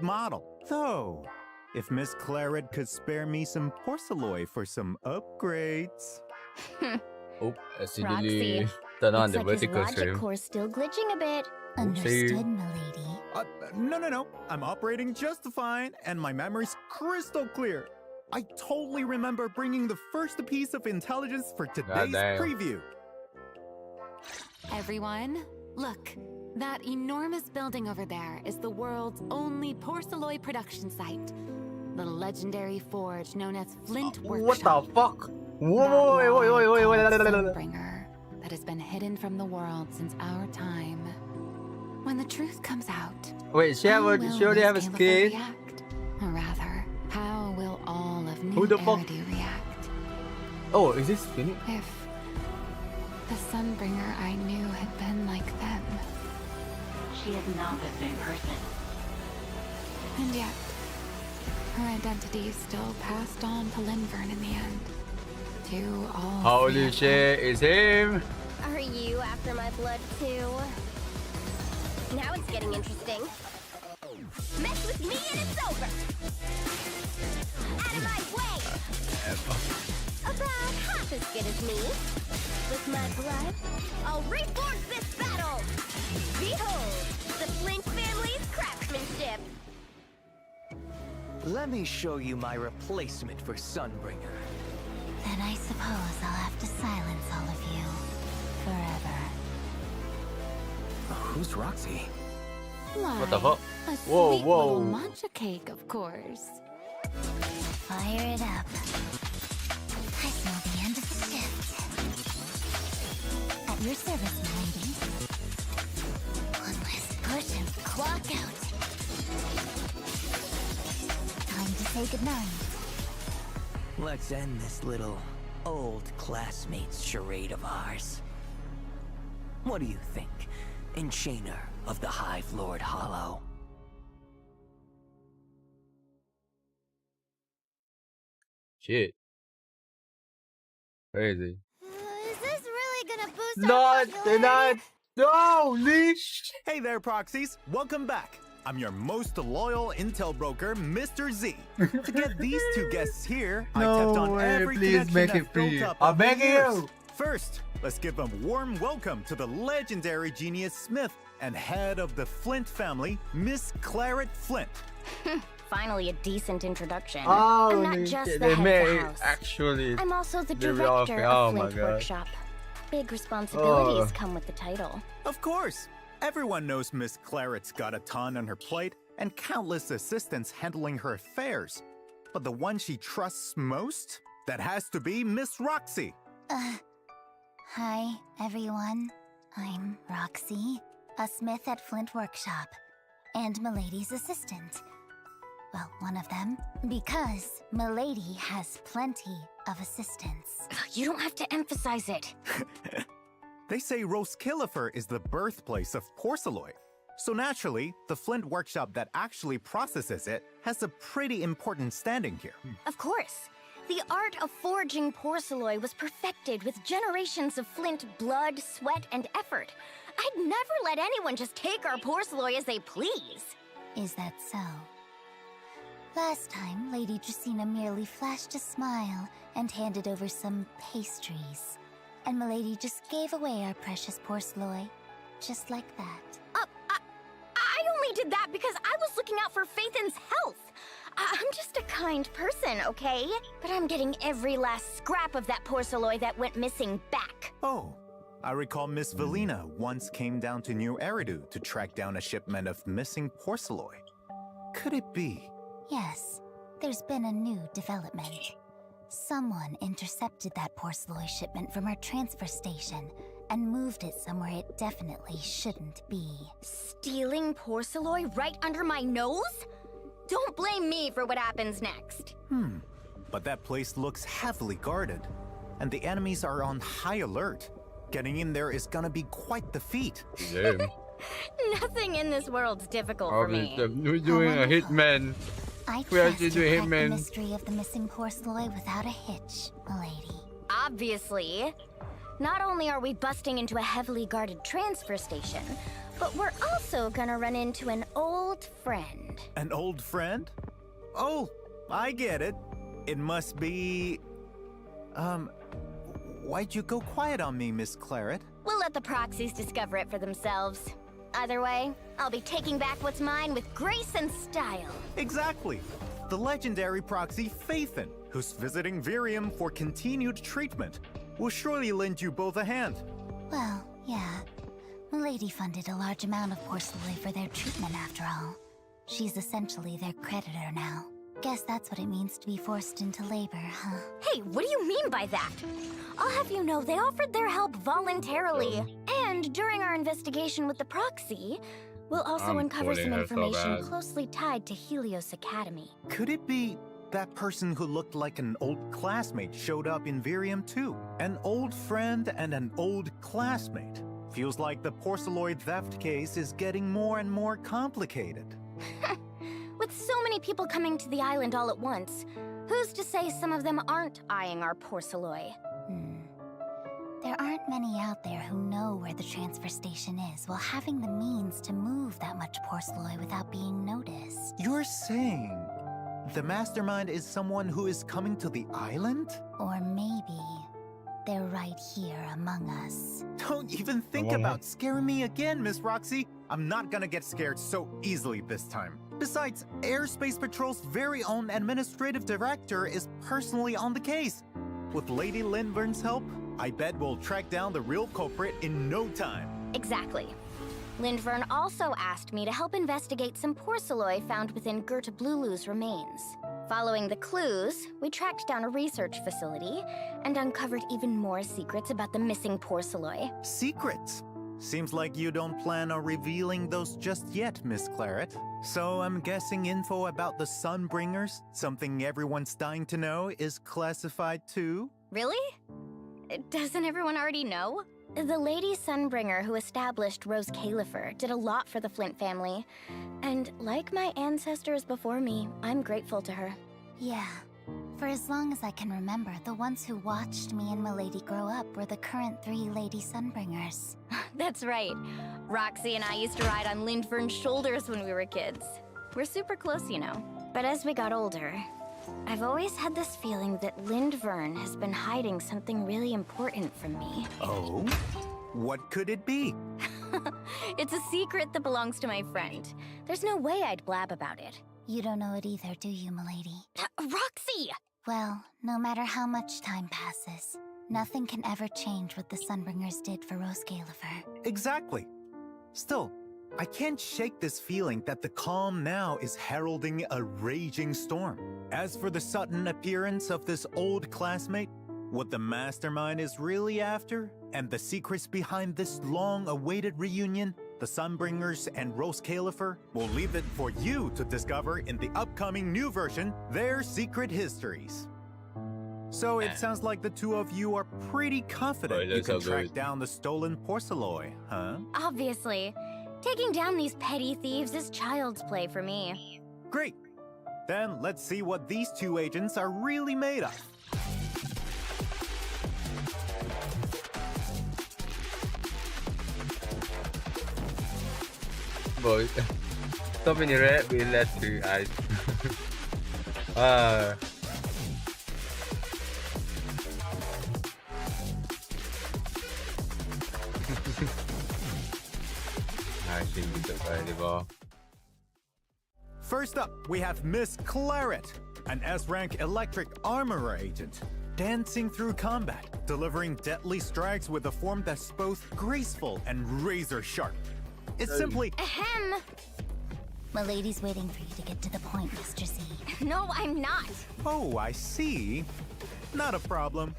model. Though, if Miss Claret could spare me some porcelain for some upgrades. Oh, Roxy, accidentally turn on looks the like his vertical logic stream. core's still glitching a bit. Understood, milady. No. I'm operating just fine, and my memory's crystal clear. I totally remember bringing the first piece of intelligence for today's Goddamn. preview. Everyone, look. That enormous building over there is the world's only porcelain production site. The legendary forge known as Flint What Workshop. the fuck? That Whoa, lie called Sunbringer that has been hidden from the world since our time. When the truth comes out, Wait, she how will already have a Miss Califa skin? react? Or rather, how will all of New Who the fuck? Eridu react? Oh, is this Phoenix? If the Sunbringer I knew had been like them. She is not the same person. And yet, her identity still passed on to Linvern in the end. To all Holy three of them. shit, it's him! Are you after my blood too? Now it's getting interesting. Mess with me and it's over. Out of my way. About half as good as me. With my blood, I'll reforge this battle. Behold, the Flint family's craftsmanship. Let me show you my replacement for Sunbringer. Then I suppose I'll have to silence all of you. Forever. Who's Roxy? What the fuck? A Whoa, sweet whoa. little matcha cake, of course. Fire it up. I smell the end of the shift. At your service, milady. One last push and clock out. Time to say goodnight. Let's end this little old classmates charade of ours. What do you think, Enchainer of the Hive Lord Hollow? Shit. Crazy. Is this really gonna boost Not, no, leash! Hey there, proxies. Welcome back. I'm your most loyal intel broker, Mr. Z. To get these two guests here, I No tapped on way, every please connection make I've it free. built up I'm over the begging years. you. First, let's give a warm welcome to the legendary Genius Smith and head of the Flint family, Miss Claret Flint. Finally, a decent introduction. I'm not Holy just shit, the they head of made the it house. actually. I'm also the They were all director oh of my Flint God. Workshop. Big responsibilities Oh. come with the title. Of course, everyone knows Miss Claret's got a ton on her plate and countless assistants handling her affairs. But the one she trusts most? That has to be Miss Roxy. Hi, everyone. I'm Roxy, a smith at Flint Workshop, and Milady's assistant. Well, one of them, because Milady has plenty of assistants. You don't have to emphasize it. They say Roskillifer is the birthplace of porcelain. So naturally, the Flint workshop that actually processes it has a pretty important standing here. Of course. The art of forging porcelain was perfected with generations of Flint blood, sweat, and effort. I'd never let anyone just take our porcelain as they please. Is that so? Last time, Lady Dracena merely flashed a smile and handed over some pastries. And Milady just gave away our precious porcelain, just like that. I only did that because I was looking out for Phaethon's health. I'm just a kind person, okay? But I'm getting every last scrap of that porcelain that went missing back. Oh, I recall Miss Valina once came down to New Eridu to track down a shipment of missing porcelain. Could it be? Yes, there's been a new development. Someone intercepted that porcelain shipment from our transfer station and moved it somewhere it definitely shouldn't be. Stealing porcelain right under my nose? Don't blame me for what happens next. But that place looks heavily guarded, and the enemies are on high alert. Getting in there is gonna be quite the feat. Damn. Nothing in this world's difficult for me. We're doing a wonderful. hitman. I We are trust you just doing cracked the Hitman. mystery of the missing porcelain without a hitch, milady. Obviously. Not only are we busting into a heavily guarded transfer station, But we're also gonna run into an old friend. An old friend? Oh, I get it. It must be... Why'd you go quiet on me, Miss Claret? We'll let the proxies discover it for themselves. Either way, I'll be taking back what's mine with grace and style. Exactly. The legendary proxy Phaethon, who's visiting Virium for continued treatment, will surely lend you both a hand. Well, yeah. Milady funded a large amount of porcelain for their treatment after all. She's essentially their creditor now. Guess that's what it means to be forced into labor, huh? Hey, what do you mean by that? I'll have you know they offered their help voluntarily. And during our investigation with the proxy, we'll also I'm uncover pulling some her so information bad. closely tied to Helios Academy. Could it be that person who looked like an old classmate showed up in Virium too? An old friend and an old classmate. Feels like the porceloid theft case is getting more and more complicated. With so many people coming to the island all at once, who's to say some of them aren't eyeing our porceloi? There aren't many out there who know where the transfer station is while having the means to move that much porceloi without being noticed. You're saying the mastermind is someone who is coming to the island? Or maybe they're right here among us. Don't even think about scaring me again, Miss Roxy. I'm not gonna get scared so easily this time. Besides, Airspace Patrol's very own administrative director is personally on the case. With Lady Lindvern's help, I bet we'll track down the real culprit in no time. Exactly. Lindvern also asked me to help investigate some porceloi found within Gerta Blulu's remains. Following the clues, we tracked down a research facility and uncovered even more secrets about the missing porceloi. Secrets? Seems like you don't plan on revealing those just yet, Miss Claret. So I'm guessing info about the Sunbringers, something everyone's dying to know, is classified too? Really? Doesn't everyone already know? The Lady Sunbringer who established Rose Califer did a lot for the Flint family. And like my ancestors before me, I'm grateful to her. Yeah. For as long as I can remember, the ones who watched me and Milady grow up were the current 3 Lady Sunbringers. That's right. Roxy and I used to ride on Lindvern's shoulders when we were kids. We're super close, you know. But as we got older, I've always had this feeling that Lindvern has been hiding something really important from me. Oh? What could it be? It's a secret that belongs to my friend. There's no way I'd blab about it. You don't know it either, do you, Milady? Roxy! Well, no matter how much time passes, nothing can ever change what the Sunbringers did for Rose Califer. Exactly. Still, I can't shake this feeling that the calm now is heralding a raging storm. As for the sudden appearance of this old classmate, what the mastermind is really after, and the secrets behind this long-awaited reunion, the Sunbringers and Rose Califer, will leave it for you to discover in the upcoming new version, Their Secret Histories. So it sounds like the two of you are pretty confident you can track down the stolen porceloi, huh? Obviously. Taking down these petty thieves is child's play for me. Great. Then let's see what these two agents are really made of. Boy, so many red with less two eyes. First up, we have Miss Claret, an S-rank electric armorer agent, dancing through combat, delivering deadly strikes with a form that's both graceful and razor-sharp. It's simply... Ahem! Milady's waiting for you to get to the point, Mr. Z. No, I'm not. Oh, I see. Not a problem.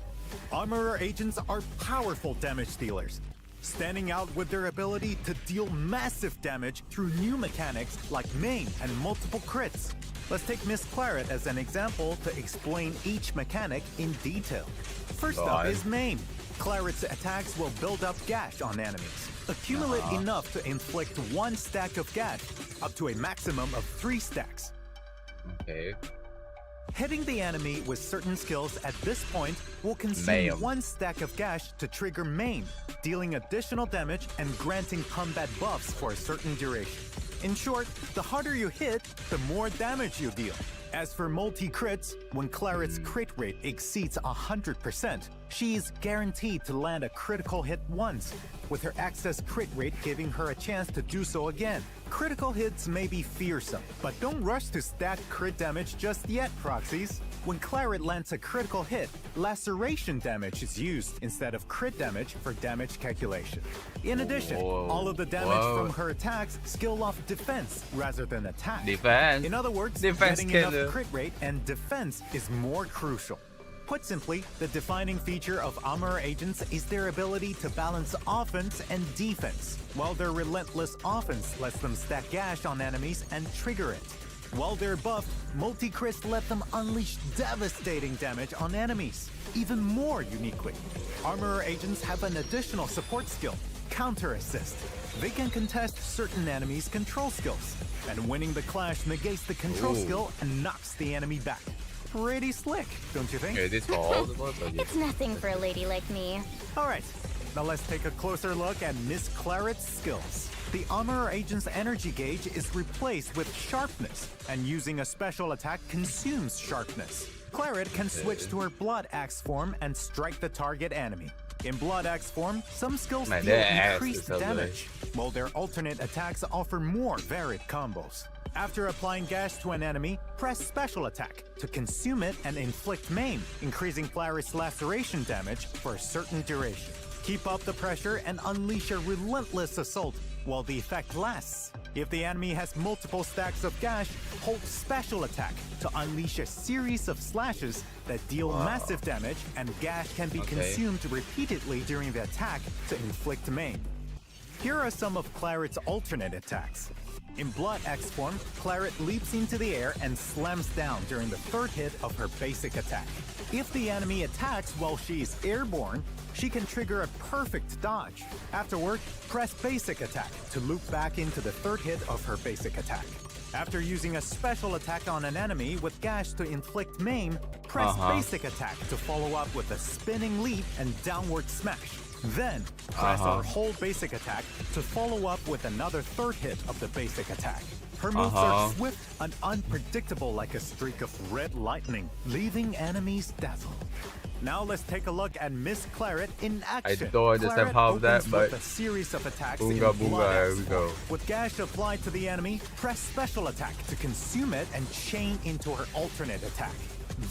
Armorer agents are powerful damage dealers, standing out with their ability to deal massive damage through new mechanics like maim and multiple crits. Let's take Miss Claret as an example to explain each mechanic in detail. First up is maim. Claret's attacks will build up gash on enemies. Accumulate enough to inflict 1 stack of gash, up to a maximum of 3 stacks. Okay. Hitting the enemy with certain skills at this point will consume Mayhem. 1 stack of gash to trigger maim, dealing additional damage and granting combat buffs for a certain duration. In short, the harder you hit, the more damage you deal. As for multi-crits, when Claret's crit rate exceeds 100%, she is guaranteed to land a critical hit once, with her excess crit rate giving her a chance to do so again. Critical hits may be fearsome, but don't rush to stack crit damage just yet, proxies. When Claret lands a critical hit, laceration damage is used instead of crit damage for damage calculation. In addition, Whoa. all of the damage Whoa. from her attacks skill off defense rather than attack. Defense. In other words, Defense getting killer. enough crit rate and defense is more crucial. Put simply, the defining feature of Armor Agents is their ability to balance offense and defense, while their relentless offense lets them stack gash on enemies and trigger it. While they're buffed, multi-crits let them unleash devastating damage on enemies, even more uniquely. Armor Agents have an additional support skill, Counter Assist. They can contest certain enemies' control skills, and winning the clash negates the control Ooh. skill and knocks the enemy back. Pretty slick, don't you think? Okay, this all. It's nothing for a lady like me. Alright, now let's take a closer look at Miss Claret's skills. The Armor Agent's energy gauge is replaced with sharpness, and using a special attack consumes sharpness. Claret can switch to her Blood Axe form and strike the target enemy. In Blood Axe form, some skills Man, deal that axe increased is so good. damage, while their alternate attacks offer more varied combos. After applying gash to an enemy, press special attack to consume it and inflict maim, increasing Claret's laceration damage for a certain duration. Keep up the pressure and unleash a relentless assault while the effect lasts. If the enemy has multiple stacks of gash, hold special attack to unleash a series of slashes that deal massive damage, and gash can be consumed repeatedly during the attack to inflict maim. Here are some of Claret's alternate attacks. In Blood Axe form, Claret leaps into the air and slams down during the third hit of her basic attack. If the enemy attacks while she is airborne, she can trigger a perfect dodge. Afterward, press basic attack to loop back into the third hit of her basic attack. After using a special attack on an enemy with gash to inflict maim, press basic attack to follow up with a spinning leap and downward smash. Then, press our whole basic attack to follow up with another third hit of the basic attack. Her moves are swift and unpredictable like a streak of red lightning, leaving enemies dazzled. Now let's take a look at Miss Claret in action. don't understand Claret how that, opens with but- a series of attacks Boonga, in boonga, Blood here Axe we go. form. With gash applied to the enemy, press special attack to consume it and chain into her alternate attack.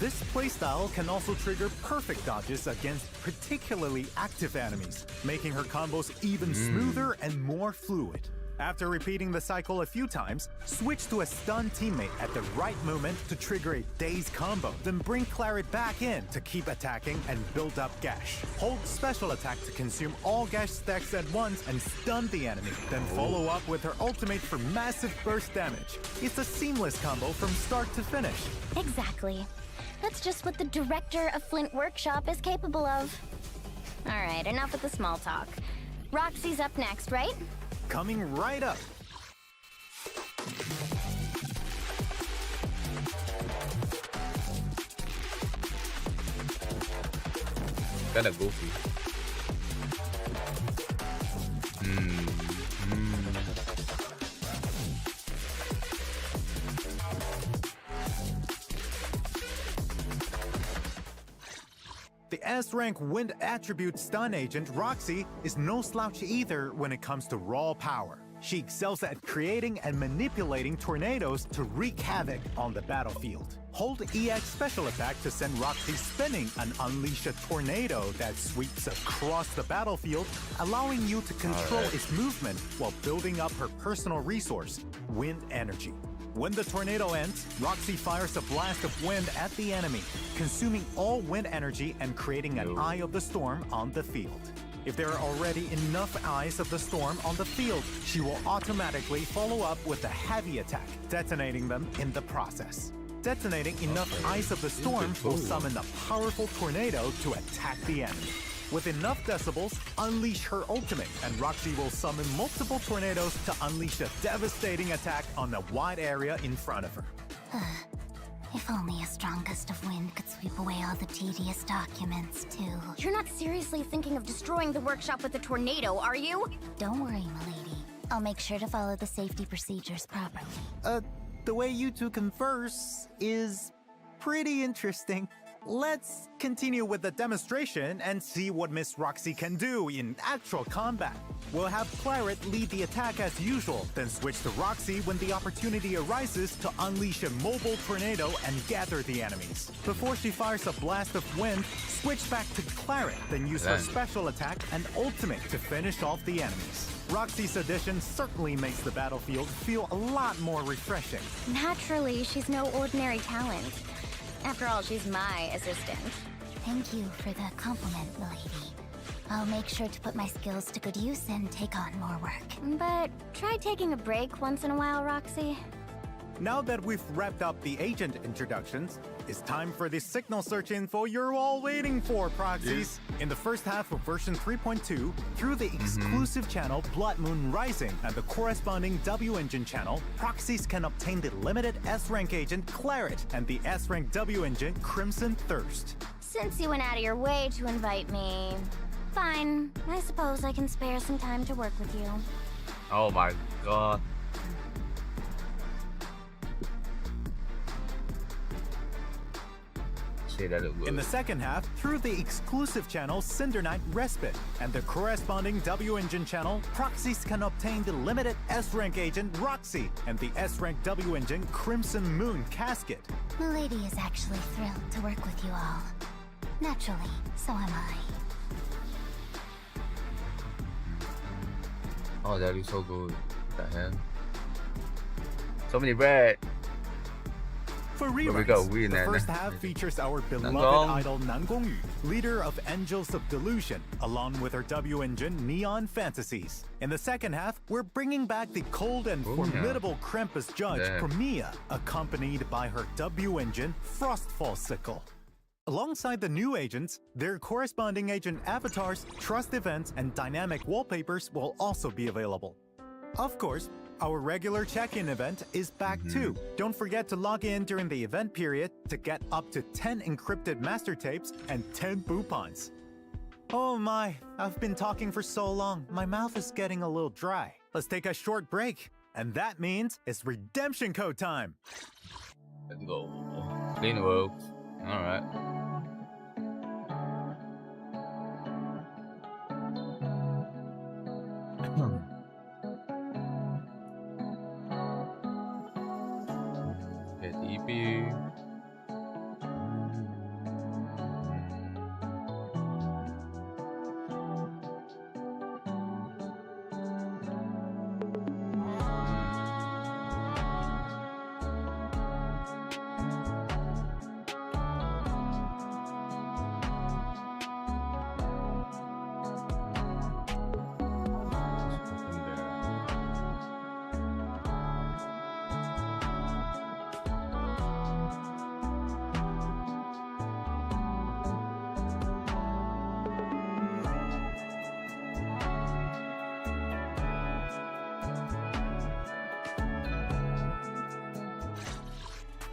This playstyle can also trigger perfect dodges against particularly active enemies, making her combos even smoother and more fluid. After repeating the cycle a few times, switch to a stun teammate at the right moment to trigger a daze combo, then bring Claret back in to keep attacking and build up gash. Hold special attack to consume all gash stacks at once and stun the enemy, then follow up with her ultimate for massive burst damage. It's a seamless combo from start to finish. Exactly. That's just what the director of Flint Workshop is capable of. Alright, enough with the small talk. Roxy's up next, right? Coming right up. Kinda goofy. The S-rank wind attribute stun agent Roxy is no slouch either when it comes to raw power. She excels at creating and manipulating tornadoes to wreak havoc on the battlefield. Hold EX special attack to send Roxy spinning and unleash a tornado that sweeps across the battlefield, allowing you to control its movement while building up her personal resource, wind energy. When the tornado ends, Roxy fires a blast of wind at the enemy, consuming all wind energy and creating an eye of the storm on the field. If there are already enough eyes of the storm on the field, she will automatically follow up with a heavy attack, detonating them in the process. Detonating enough eyes of the storm will summon a powerful tornado to attack the enemy. With enough decibels, unleash her ultimate, and Roxy will summon multiple tornadoes to unleash a devastating attack on a wide area in front of her. If only a strong gust of wind could sweep away all the tedious documents, too. You're not seriously thinking of destroying the workshop with a tornado, are you? Don't worry, milady. I'll make sure to follow the safety procedures properly. The way you two converse is pretty interesting. Let's continue with the demonstration and see what Miss Roxy can do in actual combat. We'll have Claret lead the attack as usual, then switch to Roxy when the opportunity arises to unleash a mobile tornado and gather the enemies. Before she fires a blast of wind, switch back to Claret, then use her special attack and ultimate to finish off the enemies. Roxy's addition certainly makes the battlefield feel a lot more refreshing. Naturally, she's no ordinary talent. After all, she's my assistant. Thank you for the compliment, milady. I'll make sure to put my skills to good use and take on more work. But try taking a break once in a while, Roxy. Now that we've wrapped up the agent introductions, it's time for the signal search info you're all waiting for, proxies. In the first half of version 3.2, through the exclusive channel Blood Moon Rising and the corresponding W engine channel, proxies can obtain the limited S-rank agent Claret and the S-rank W engine Crimson Thirst. Since you went out of your way to invite me, fine. I suppose I can spare some time to work with you. Oh my god. In the second half, through the exclusive channel Cinder Knight Respite and the corresponding W engine channel, proxies can obtain the limited S-rank agent Roxy and the S-rank W engine Crimson Moon Casket. Milady is actually thrilled to work with you all. Naturally, so am I. Oh, that is so good. What the hell? So many bread. For we reruns, go, the first half features our beloved Nangong. idol Nan Gongyu, leader of Angels of Delusion, along with her W engine Neon Fantasies. In the second half, we're bringing back the cold and formidable Krampus judge Promia, accompanied by her W engine Frostfall Sickle. Alongside the new agents, their corresponding agent avatars, trust events, and dynamic wallpapers will also be available. Of course, our regular check-in event is back too. Don't forget to log in during the event period to get up to 10 encrypted master tapes and 10 boupons. Oh my, I've been talking for so long, my mouth is getting a little dry. Let's take a short break. And that means it's redemption code time. Let's go. Clean world. Alright. Get EP.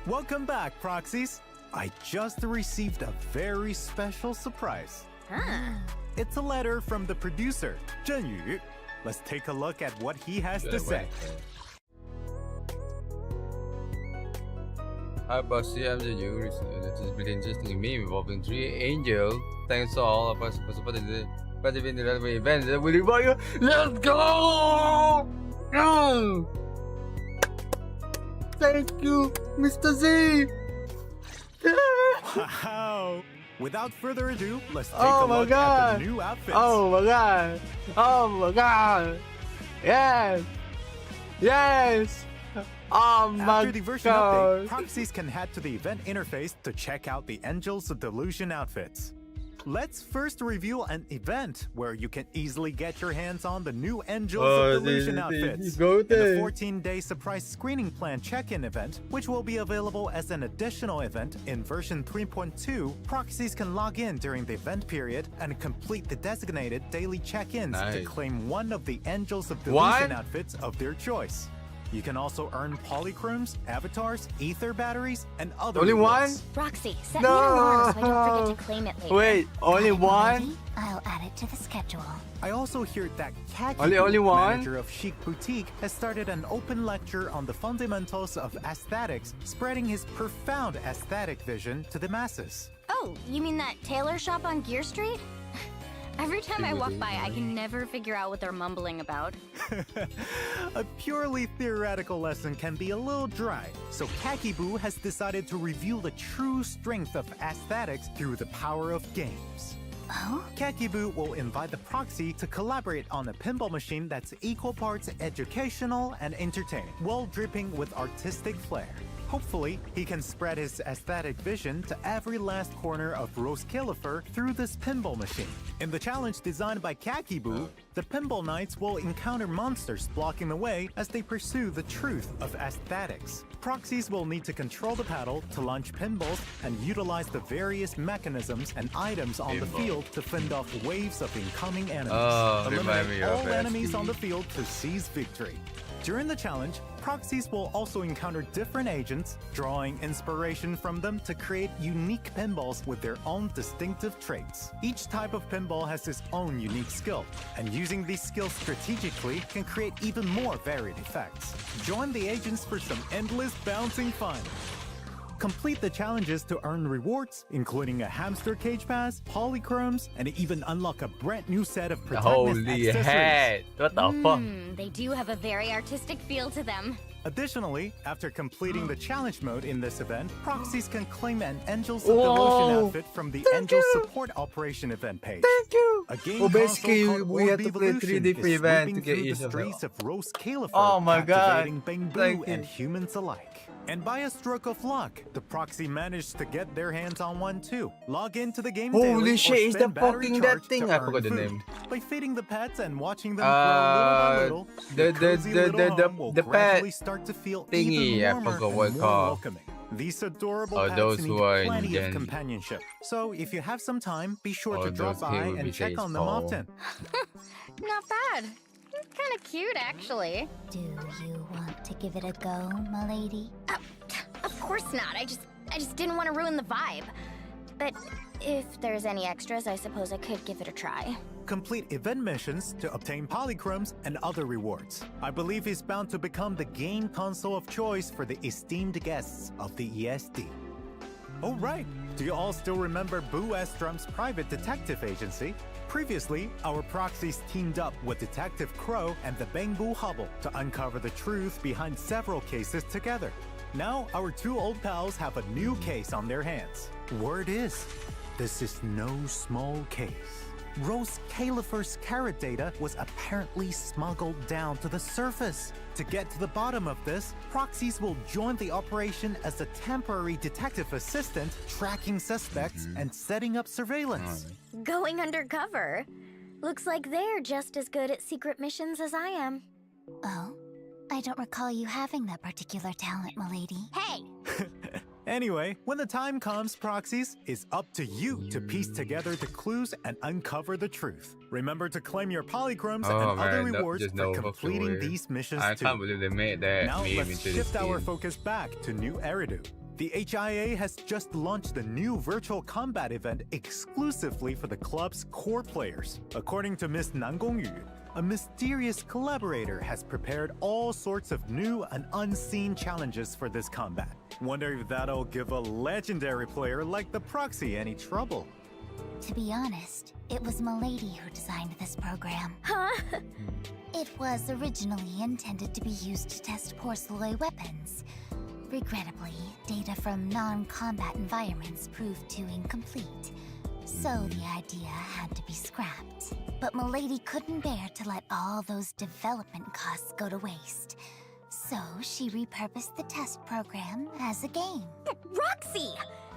Welcome back, proxies. I just received a very special surprise. It's a letter from the producer, Zhen Yu. Let's take a look at what he has to say. Hi, bossy. I'm the new. This is pretty interesting meme involving 3 angels. Thanks to all of us for supporting the participating in the event that we invite you. Let's go! No! Thank you, Mr. Z. Wow! Without further ado, let's take a look at the new outfits. Oh my god! Oh my god! Yes! Yes! Oh my After the version update, proxies can head to the event interface to check out the Angels of Delusion outfits. Let's first review an event where you can easily get your hands on the new Angels of Delusion outfits. And the 14-day surprise screening plan check-in event, which will be available as an additional event in version 3.2, proxies can log in during the event period and complete the designated daily check-ins to claim one of the Angels of Delusion outfits of their choice. You can also earn polychromes, avatars, ether batteries, and other Only one? rewards. Roxy, set me an alarm so I don't forget to claim it later. Wait, only Got it, one? milady? I'll add it to the schedule. I also hear that Kaki, Only one? manager of Chic Boutique, has started an open lecture on the fundamentals of aesthetics, spreading his profound aesthetic vision to the masses. Oh, you mean that tailor shop on Gear Street? Every time I walk by, I can never figure out what they're mumbling about. A purely theoretical lesson can be a little dry, so Kakiboo has decided to reveal the true strength of aesthetics through the power of games. Oh? Kakiboo will invite the proxy to collaborate on a pinball machine that's equal parts educational and entertaining, while dripping with artistic flair. Hopefully, he can spread his aesthetic vision to every last corner of Rose Califer through this pinball machine. In the challenge designed by Kakiboo, the pinball knights will encounter monsters blocking the way as they pursue the truth of aesthetics. Proxies will need to control the paddle to launch pinballs and utilize the various mechanisms and items on the field to fend off waves of incoming enemies. Oh, remind Eliminate me of all enemies SD. on the field to seize victory. During the challenge, proxies will also encounter different agents, drawing inspiration from them to create unique pinballs with their own distinctive traits. Each type of pinball has its own unique skill, and using these skills strategically can create even more varied effects. Join the agents for some endless bouncing fun. Complete the challenges to earn rewards, including a hamster cage pass, polychromes, and even unlock a brand new set of protagonist Holy accessories. head! What the fuck? They do have a very artistic feel to them. Additionally, after completing the challenge mode in this event, proxies can claim an Angels of Whoa. Devotion outfit from the Angel Support Operation event page. Thank you! A game Well, basically, console called we have Orb to play Evolution 3D free is event sweeping to get through each the of them. streets of Rose Califer, Oh my god. captivating Bangbu Thank and you. humans alike. And by a stroke of luck, the proxy managed to get their hands on one too. Log into the game Holy daily shit, or is spend that battery fucking that charge thing? to I earn forgot the food. name. By feeding the pets and watching them grow little by little, your cozy little home will the pet gradually start to feel thingy, even I warmer forgot and what it's more called. welcoming. These adorable Oh, pets those need who are in plenty of Gen- companionship. So if you have some time, be sure Oh, to drop those by kids would be and check on them tasteful. often. Not bad. Kind of cute, actually. Do you want to give it a go, milady? Of course not. I just didn't want to ruin the vibe. But if there's any extras, I suppose I could give it a try. Complete event missions to obtain polychromes and other rewards. I believe he's bound to become the game console of choice for the esteemed guests of the ESD. Oh right, do you all still remember Boo Estrom's private detective agency? Previously, our proxies teamed up with Detective Crow and the Bangbu Hubble to uncover the truth behind several cases together. Now, our two old pals have a new case on their hands. Word is, this is no small case. Rose Califer's carrot data was apparently smuggled down to the surface. To get to the bottom of this, proxies will join the operation as a temporary detective assistant, tracking suspects and setting up surveillance. Going undercover. Looks like they're just as good at secret missions as I am. Oh, I don't recall you having that particular talent, milady. Hey! Anyway, when the time comes, proxies, it's up to you to piece together the clues and uncover the truth. Remember to claim your polychromes Oh, and other man, that rewards just for no completing fucking way. these missions I too. can't believe they made that Now meme let's into this shift our game. focus back to New Eridu. The HIA has just launched the new virtual combat event exclusively for the club's core players. According to Miss Nan Gongyu, a mysterious collaborator has prepared all sorts of new and unseen challenges for this combat. Wonder if that'll give a legendary player like the proxy any trouble. To be honest, it was milady who designed this program. Huh? It was originally intended to be used to test porcelain weapons. Regrettably, data from non-combat environments proved too incomplete, so the idea had to be scrapped. But milady couldn't bear to let all those development costs go to waste. So she repurposed the test program as a game. But Roxy!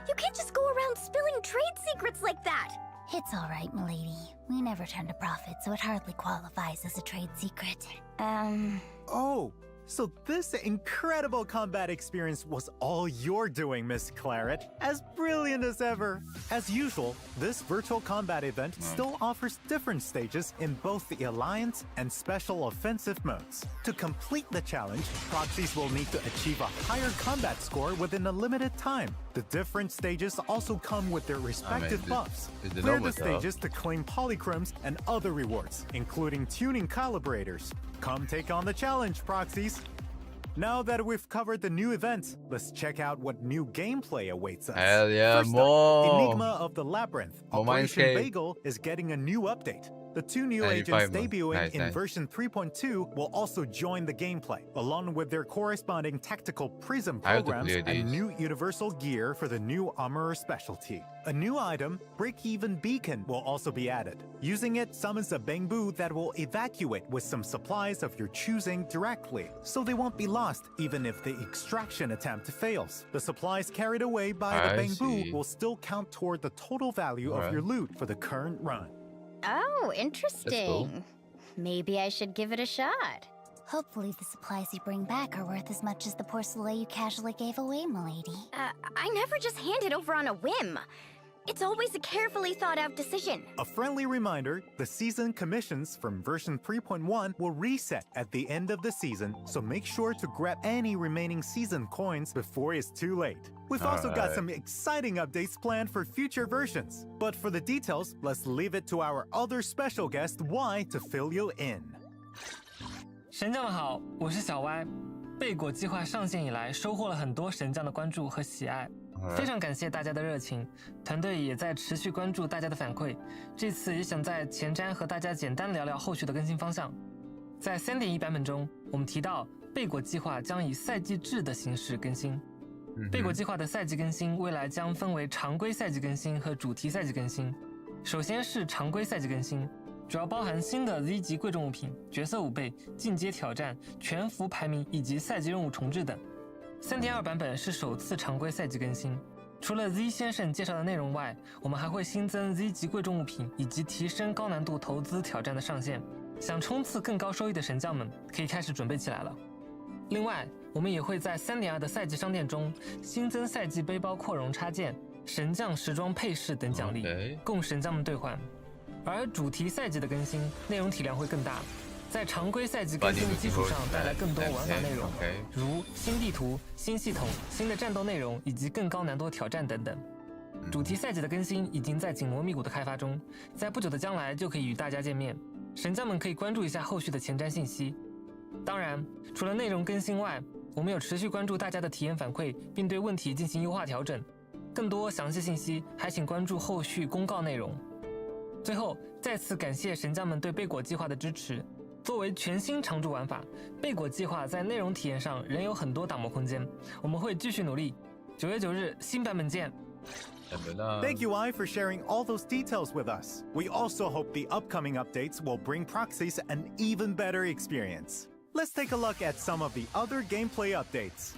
You can't just go around spilling trade secrets like that! It's alright, milady. We never turn a profit, so it hardly qualifies as a trade secret. Oh, So this incredible combat experience was all your doing, Miss Claret. As brilliant as ever. As usual, this virtual combat event still offers different stages in both the Alliance and Special Offensive modes. To complete the challenge, proxies will need to achieve a higher combat score within a limited time. The different stages also come with their respective buffs. Clear the stages to claim polychromes and other rewards, including tuning calibrators. Come take on the challenge, proxies! Now that we've covered the new events, let's check out what new gameplay awaits us. Hell yeah, First more! up, Enigma of the Labyrinth. More Operation Mindscape. Bagel is getting a new update. The two new 95 agents more. debuting Nice, in nice. version 3.2 will also join the gameplay, along with their corresponding tactical prism I have to programs clear and these. new universal gear for the new armorer specialty. A new item, Break-Even Beacon, will also be added. Using it summons a bamboo that will evacuate with some supplies of your choosing directly, so they won't be lost even if the extraction attempt fails. The supplies carried away by the I bamboo see. will still count toward the total value of Alright. your loot for the current run. Oh, interesting. Maybe I should give it a shot. Hopefully the supplies you bring back are worth as much as the porcelain you casually gave away, milady. I never just hand it over on a whim. It's always a carefully thought out decision. A friendly reminder, the season commissions from version 3.1 will reset at the end of the season, so make sure to grab any remaining season coins before it's too late. We've also got Alright. some exciting updates planned for future versions. But for the details, let's leave it to our other special guest, Y, to fill you in. 神将们好，我是小歪。贝果计划上线以来，收获了很多神将的关注和喜爱，非常感谢大家的热情。团队也在持续关注大家的反馈。这次也想在前瞻和大家简单聊聊后续的更新方向。在 3.1 版本中，我们提到贝果计划将以赛季制的形式更新。贝果计划的赛季更新未来将分为常规赛季更新和主题赛季更新。首先是常规赛季更新。主要包含新的 Z 级贵重物品、角色武备、进阶挑战、全服排名以及赛季任务重置等。3.2 版本是首次常规赛季更新，除了 Z 先生介绍的内容外，我们还会新增 Z 级贵重物品以及提升高难度投资挑战的上限。想冲刺更高收益的神将们可以开始准备起来了。另外，我们也会在 3.2 的赛季商店中新增赛季背包扩容插件、神将时装配饰等奖励，供神将们兑换。而主题赛季的更新内容体量会更大，在常规赛季更新的基础上带来更多玩法内容，如新地图、新系统、新的战斗内容以及更高难度挑战等等。主题赛季的更新已经在紧锣密鼓的开发中，在不久的将来就可以与大家见面。神将们可以关注一下后续的前瞻信息。当然，除了内容更新外，我们有持续关注大家的体验反馈，并对问题进行优化调整。更多详细信息还请关注后续公告内容。最后，再次感谢神将们对贝果计划的支持。作为全新常驻玩法，贝果计划在内容体验上仍有很多打磨空间，我们会继续努力。9月9日新版本见。Thank you, I, for sharing all those details with us. We also hope the upcoming updates will bring proxies an even better experience. Let's take a look at some of the other gameplay updates.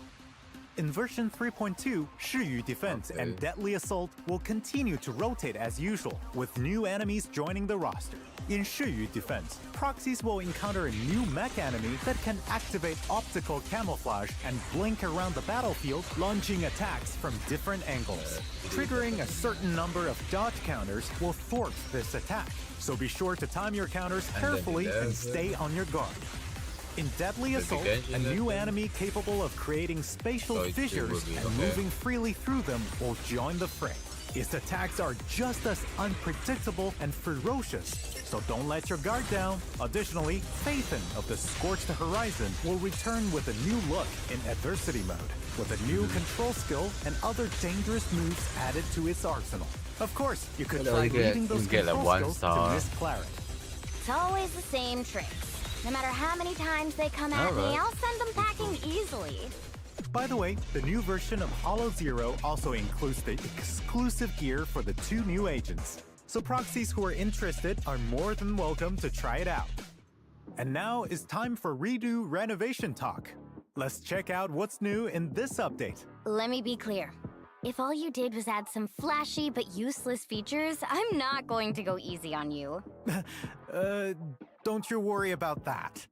In version 3.2, Shiyu Defense and Deadly Assault will continue to rotate as usual, with new enemies joining the roster. In Shiyu Defense, proxies will encounter a new mech enemy that can activate optical camouflage and blink around the battlefield, launching attacks from different angles. Triggering a certain number of dodge counters will thwart this attack, so be sure to time your counters carefully and stay on your guard. In Deadly Assault, a new enemy capable of creating spatial fissures and moving freely through them will join the fray. Its attacks are just as unpredictable and ferocious, so don't let your guard down. Additionally, Phaethon of the Scorched Horizon will return with a new look in Adversity mode, with a new control skill and other dangerous moves added to its arsenal. Of course, you could try leading those control skills to Miss Claret. It's always the same tricks. No matter how many times they come at me, I'll send them packing easily. By the way, the new version of Hollow Zero also includes the exclusive gear for the two new agents. So proxies who are interested are more than welcome to try it out. And now it's time for Redo Renovation Talk. Let's check out what's new in this update. Let me be clear. If all you did was add some flashy but useless features, I'm not going to go easy on you. Don't you worry about that.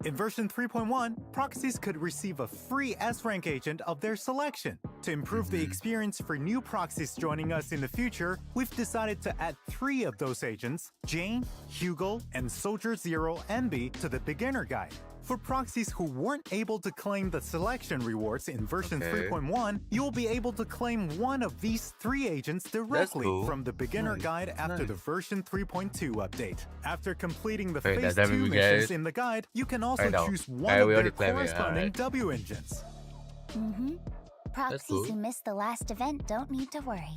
In version 3.1, proxies could receive a free S-rank agent of their selection. To improve the experience for new proxies joining us in the future, we've decided to add 3 of those agents, Jane, Hugo, and Soldier Zero MB, to the beginner guide. For proxies who weren't able to claim the selection rewards in version 3.1, you'll be able to claim one of these 3 agents directly cool. from the beginner guide after the version 3.2 update. After completing the Wait, phase does that 2 mean we missions get it? in the guide, you can also I know. choose one I of already their claimed it, corresponding alright. W engines. Proxies cool. who missed the last event don't need to worry.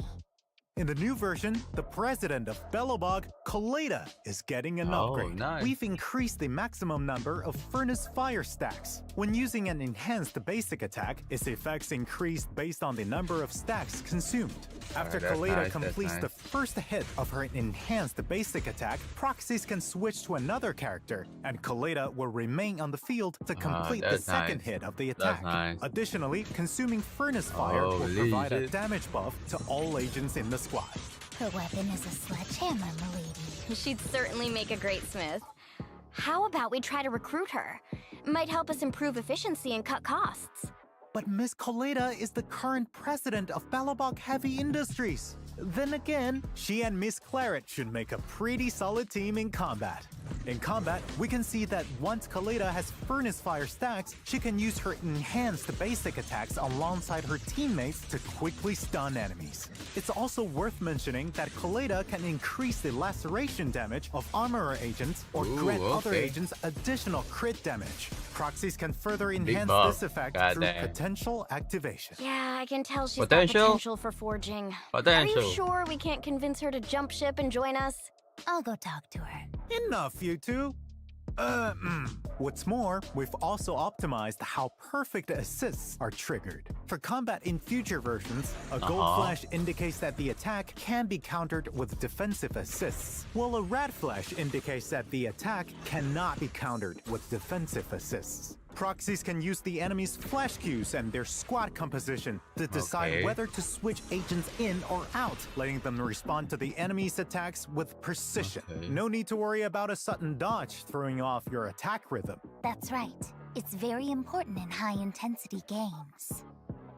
In the new version, the president of Belobog, Kaleda, is getting an upgrade. Nice. We've increased the maximum number of furnace fire stacks. When using an enhanced basic attack, its effects increased based on the number of stacks consumed. After that's Kaleda nice, completes that's the first hit of her enhanced basic attack, proxies can switch to another character, and Kaleda will remain on the field to complete the that's second nice. hit of the That's attack. nice. Additionally, consuming furnace fire will Holy provide a shit. damage buff to all agents in the squad. Her weapon is a sledgehammer, milady. She'd certainly make a great smith. How about we try to recruit her? Might help us improve efficiency and cut costs. But Miss Kaleda is the current president of Belobog Heavy Industries. Then again, she and Miss Claret should make a pretty solid team in combat. In combat, we can see that once Kaleda has furnace fire stacks, she can use her enhanced basic attacks alongside her teammates to quickly stun enemies. It's also worth mentioning that Kaleda can increase the laceration damage of armorer agents or grant other okay. agents additional crit damage. Proxies can further enhance buff. this effect God through damn. potential activation. Yeah, I can tell she's Potential? got potential for forging. Are Potential. you sure we can't convince her to jump ship and join us? I'll go talk to her. Enough, you two. What's more, we've also optimized how perfect assists are triggered. For combat in future versions, a gold flash indicates that the attack can be countered with defensive assists, while a red flash indicates that the attack cannot be countered with defensive assists. Proxies can use the enemy's flash cues and their squad composition to decide Okay. whether to switch agents in or out, letting them respond to the enemy's attacks with precision. Okay. No need to worry about a sudden dodge throwing off your attack rhythm. That's right. It's very important in high-intensity games.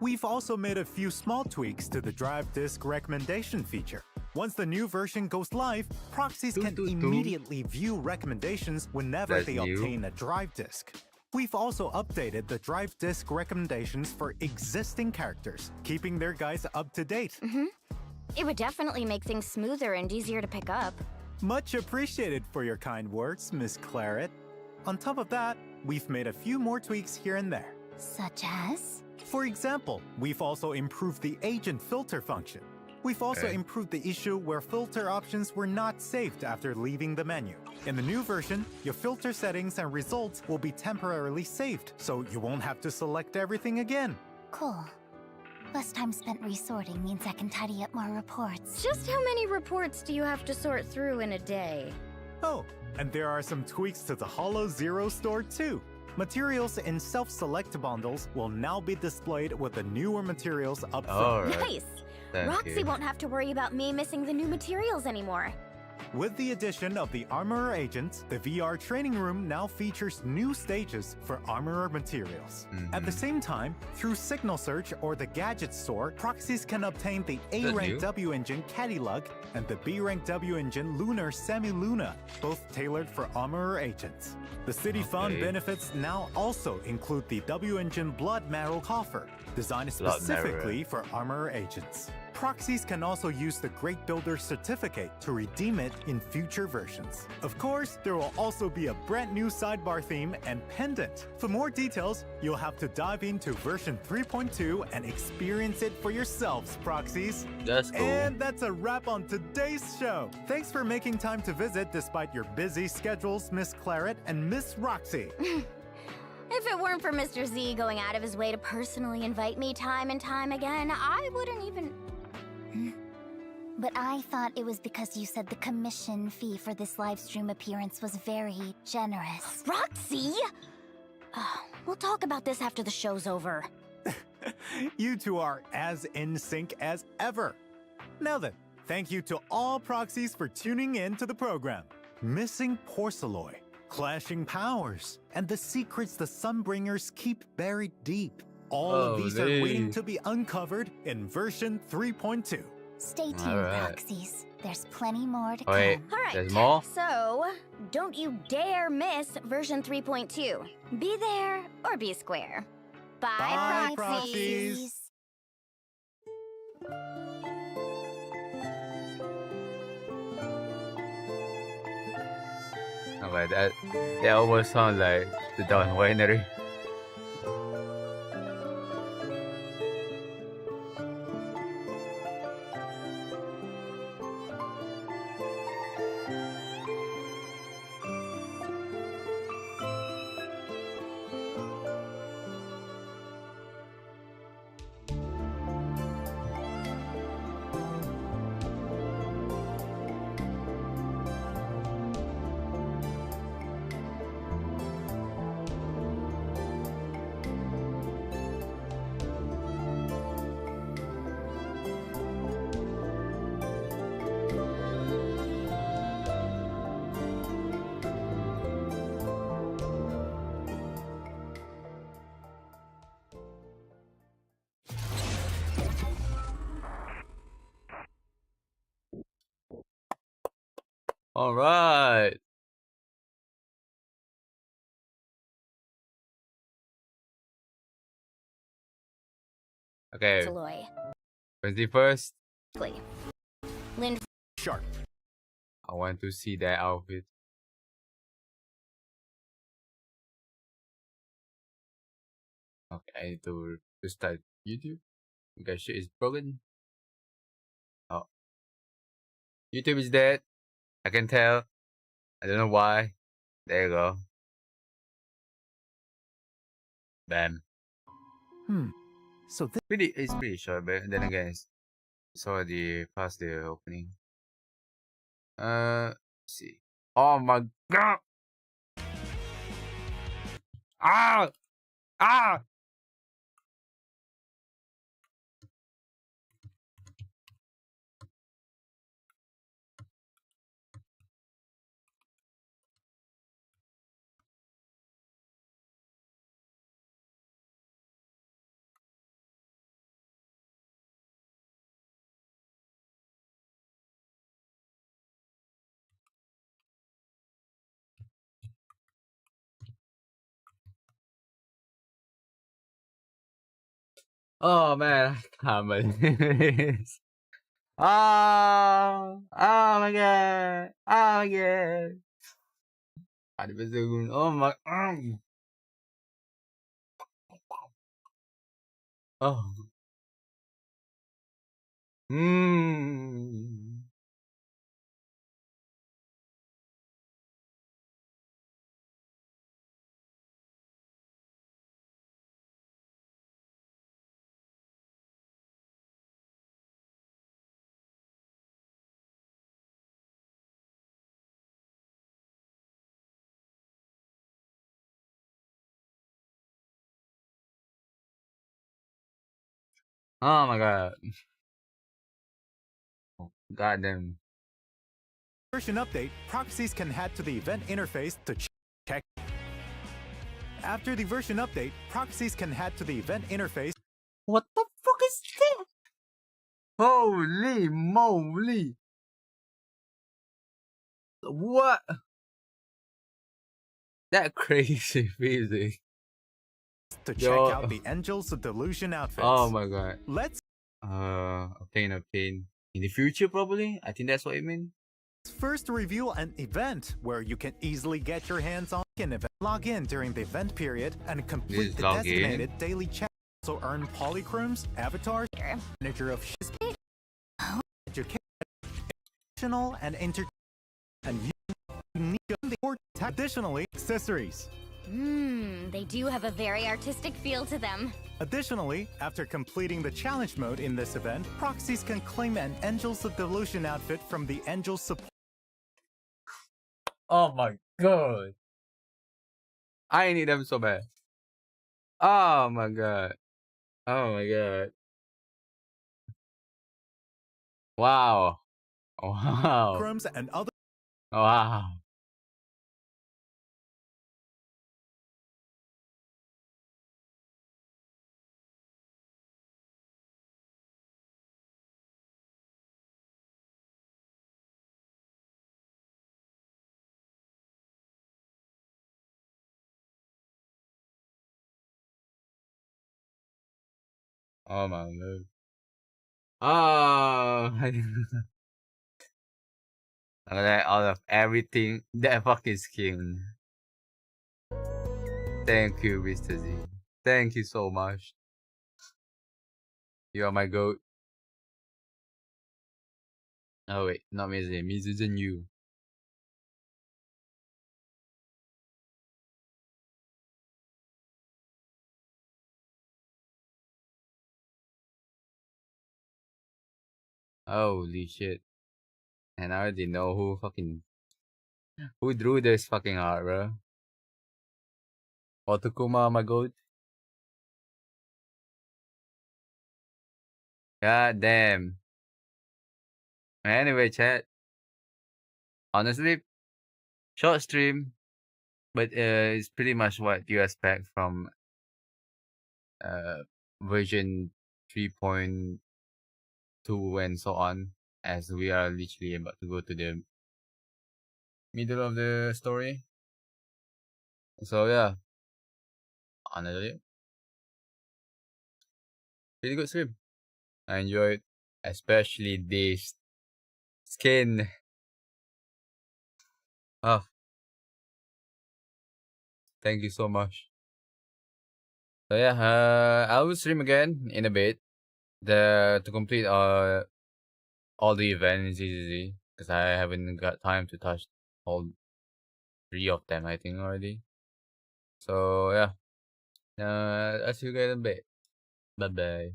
We've also made a few small tweaks to the drive disk recommendation feature. Once the new version goes live, proxies can immediately view recommendations whenever That's they new. obtain a drive disk. We've also updated the drive disk recommendations for existing characters, keeping their guides up to date. It would definitely make things smoother and easier to pick up. Much appreciated for your kind words, Miss Claret. On top of that, we've made a few more tweaks here and there. Such as? For example, we've also improved the agent filter function. We've also Okay. improved the issue where filter options were not saved after leaving the menu. In the new version, your filter settings and results will be temporarily saved, so you won't have to select everything again. Cool. Less time spent resorting means I can tidy up more reports. Just how many reports do you have to sort through in a day? Oh, and there are some tweaks to the Hollow Zero store too. Materials in self-select bundles will now be displayed with the newer materials up front. Alright. Nice! Thank Roxy you. won't have to worry about me missing the new materials anymore. With the addition of the Armorer agents, the VR training room now features new stages for Armorer materials. At the same time, through Signal Search or the Gadget Store, proxies can obtain the A-Rank new? W engine Catty-Lug and the B-Rank W engine Lunar Semi-Luna, both tailored for Armorer agents. The City Fund Okay. benefits now also include the W engine Blood Marrow Coffer, designed Blood specifically for Armorer agents. Proxies can also use the Great Builder certificate to redeem it in future versions. Of course, there will also be a brand new sidebar theme and pendant. For more details, you'll have to dive into version 3.2 and experience it for yourselves, Proxies. That's cool. And that's a wrap on today's show. Thanks for making time to visit despite your busy schedules, Miss Claret and Miss Roxy. If it weren't for Mr. Z going out of his way to personally invite me time and time again, I wouldn't even... But I thought it was because you said the commission fee for this livestream appearance was very generous. Roxy! We'll talk about this after the show's over. You two are as in sync as ever. Now then, thank you to all proxies for tuning in to the program. Missing Porceloy. clashing powers, and the secrets the Sunbringers keep buried deep. All of these are Holy. waiting to be uncovered in version 3.2. Stay tuned, Alright. Roxies. There's plenty more to Oh, wait. come. All right. There's more? So, don't you dare miss version 3.2. Be there or be square. Bye, Bye, proxies. proxies. Okay, that almost sounds like the Dawn Winery. All right. Okay, Taloy. 21st. Lynn. Sharp. I want to see that outfit. Okay, I need to start YouTube. Because shit is broken. Oh. YouTube is dead. I can tell. I don't know why. There you go. Bam. So this It's pretty short, but then again, it's already past the opening. Let's see. Oh my god! Ah! Ah! Oh man, I can't believe this. Oh my god. Oh my god. Ada betul. Oh my. Oh. Hmm. Oh my god. Oh, goddamn. version update, proxies can head to the event interface to check. After the version update, proxies can head to the event interface. What the fuck is that? Holy moly. What? That crazy music. To check Yo. out the Angels of Delusion outfits. Oh my god. Let's Obtain. In the future, probably? I think that's what it means. first review an event where you can easily get your hands on an event. Log in during the event period and complete Just the log in. designated daily challenge. Also earn polychromes, avatars, manager of educational and and additionally accessories. They do have a very artistic feel to them. Additionally, after completing the challenge mode in this event, proxies can claim an Angels of Delusion outfit from the Angels support. Oh my god. I need them so bad. Oh my god. Oh my god. Wow. Wow. Chromes and other Wow. Oh my god. Ah, out of everything, that fucking skin. Thank you, Mr. Z. Thank you so much. You are my goat. Oh wait, not Mizu. Mizu's and you. Holy shit. And I already know who drew this fucking art, bro. Otokuma, my goat. God damn. Anyway, chat. Honestly, short stream, but it's pretty much what you expect from uh version 3.2 and so on, as we are literally about to go to the middle of the story. So yeah, honestly, pretty good stream. I enjoyed, especially this skin. Oh, thank you so much. So yeah, I will stream again in a bit. To complete all the events easily, because I haven't got time to touch all 3 of them, I think already. So yeah, I'll see you guys in a bit. Bye bye.